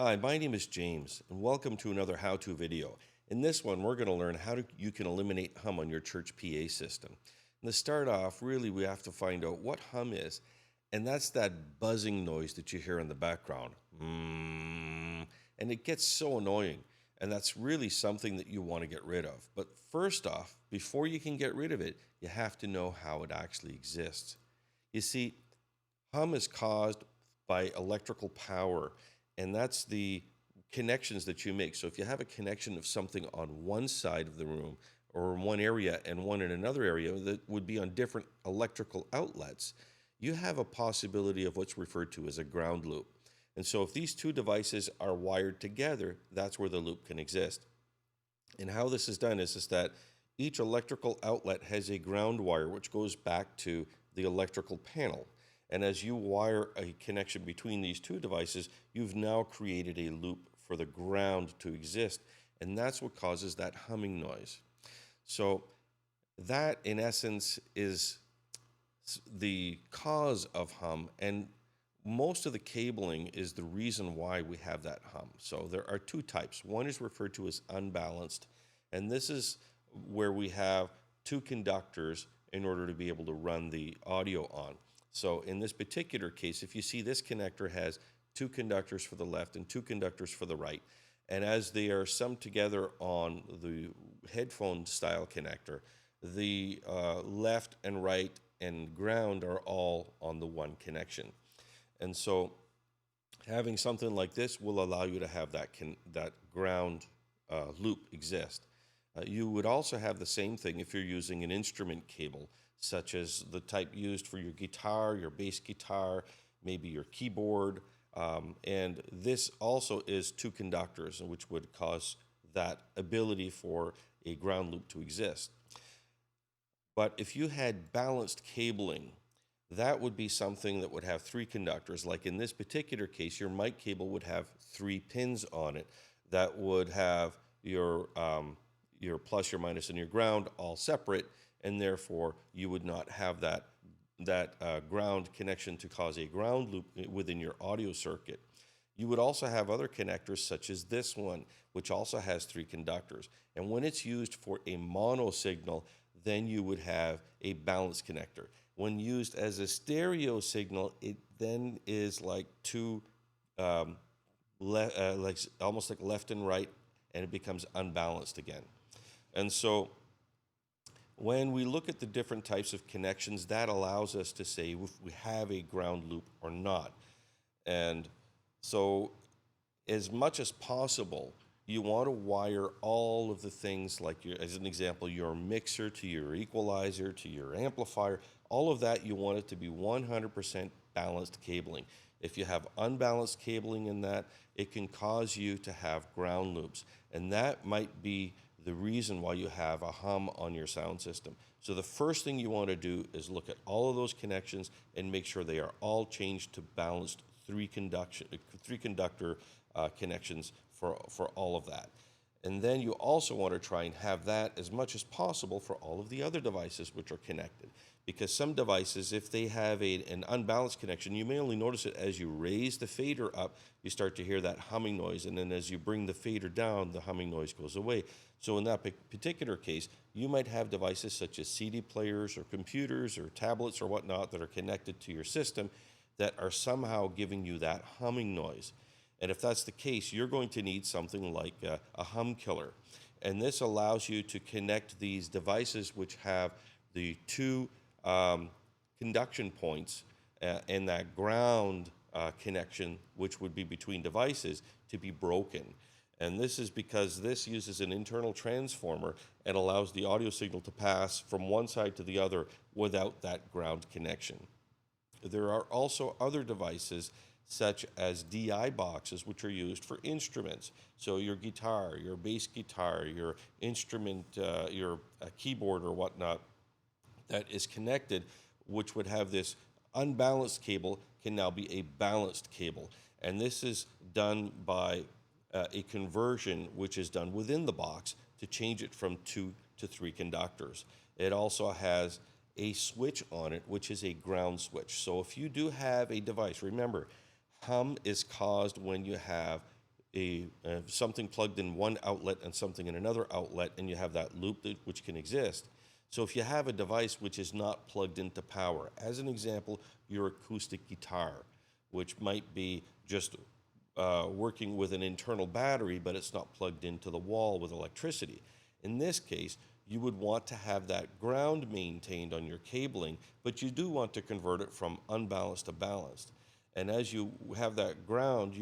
Hi, my name is James, and welcome to another how-to video. In this one, we're going to learn you can eliminate hum on your church PA system. And to start off, really, we have to find out what hum is, and that's that buzzing noise that you hear in the background. And it gets so annoying, and that's really something that you want to get rid of. But first off, before you can get rid of it, you have to know how it actually exists. You see, hum is caused by electrical power, and that's the connections that you make. So if you have a connection of something on one side of the room or in one area and one in another area that would be on different electrical outlets, you have a possibility of what's referred to as a ground loop. And so if these two devices are wired together, that's where the loop can exist. And how this is done is that each electrical outlet has a ground wire which goes back to the electrical panel. And as you wire a connection between these two devices, you've now created a loop for the ground to exist. And that's what causes that humming noise. So that, in essence, is the cause of hum. And most of the cabling is the reason why we have that hum. So there are two types. One is referred to as unbalanced. And this is where we have two conductors in order to be able to run the audio on. So in this particular case, if you see this connector has two conductors for the left and two conductors for the right, and as they are summed together on the headphone style connector, the left and right and ground are all on the one connection. And so having something like this will allow you to have that ground loop exist. You would also have the same thing if you're using an instrument cable, such as the type used for your guitar, your bass guitar, maybe your keyboard. And this also is two conductors, which would cause that ability for a ground loop to exist. But if you had balanced cabling, that would be something that would have three conductors. Like in this particular case, your mic cable would have 3 pins on it that would have your plus, your minus, and your ground all separate, and therefore you would not have that ground connection to cause a ground loop within your audio circuit. You would also have other connectors such as this one, which also has 3 conductors. And when it's used for a mono signal, then you would have a balanced connector. When used as a stereo signal, it then is like two, like almost like left and right, and it becomes unbalanced again. And so when we look at the different types of connections, that allows us to say if we have a ground loop or not. And so as much as possible, you want to wire all of the things like, as an example, your mixer to your equalizer to your amplifier, all of that, you want it to be 100% balanced cabling. If you have unbalanced cabling in that, it can cause you to have ground loops. And that might be the reason why you have a hum on your sound system. So the first thing you want to do is look at all of those connections and make sure they are all changed to balanced three conductor connections for all of that. And then you also want to try and have that as much as possible for all of the other devices which are connected. Because some devices, if they have an unbalanced connection, you may only notice it as you raise the fader up, you start to hear that humming noise, and then as you bring the fader down, the humming noise goes away. So in that particular case, you might have devices such as CD players or computers or tablets or whatnot that are connected to your system that are somehow giving you that humming noise. And if that's the case, you're going to need something like a hum killer. And this allows you to connect these devices which have the two conduction points and that ground connection, which would be between devices, to be broken. And this is because this uses an internal transformer and allows the audio signal to pass from one side to the other without that ground connection. There are also other devices such as DI boxes, which are used for instruments. So your guitar, your bass guitar, your instrument, your keyboard or whatnot that is connected, which would have this unbalanced cable, can now be a balanced cable. And this is done by a conversion which is done within the box to change it from 2 to 3 conductors. It also has a switch on it, which is a ground switch. So if you do have a device, remember, hum is caused when you have something plugged in one outlet and something in another outlet, and you have that loop which can exist. So if you have a device which is not plugged into power, as an example, your acoustic guitar, which might be just working with an internal battery, but it's not plugged into the wall with electricity. In this case, you would want to have that ground maintained on your cabling, but you do want to convert it from unbalanced to balanced. And as you have that ground,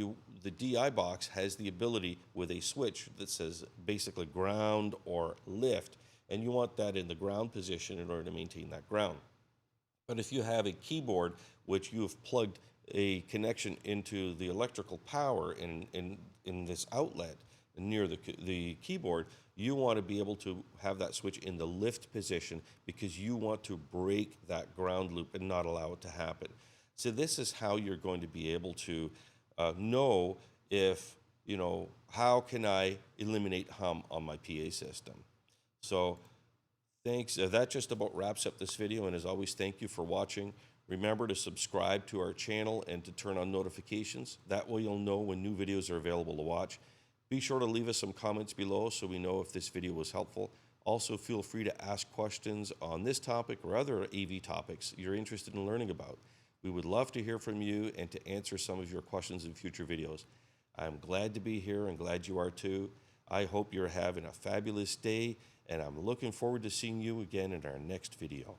the DI box has the ability with a switch that says basically ground or lift, and you want that in the ground position in order to maintain that ground. But if you have a keyboard which you have plugged a connection into the electrical power in this outlet near the keyboard, you want to be able to have that switch in the lift position because you want to break that ground loop and not allow it to happen. So this is how you're going to be able to know if, how can I eliminate hum on my PA system? So thanks. That just about wraps up this video. And as always, thank you for watching. Remember to subscribe to our channel and to turn on notifications. That way you'll know when new videos are available to watch. Be sure to leave us some comments below so we know if this video was helpful. Also, feel free to ask questions on this topic or other AV topics you're interested in learning about. We would love to hear from you and to answer some of your questions in future videos. I'm glad to be here and glad you are too. I hope you're having a fabulous day, and I'm looking forward to seeing you again in our next video.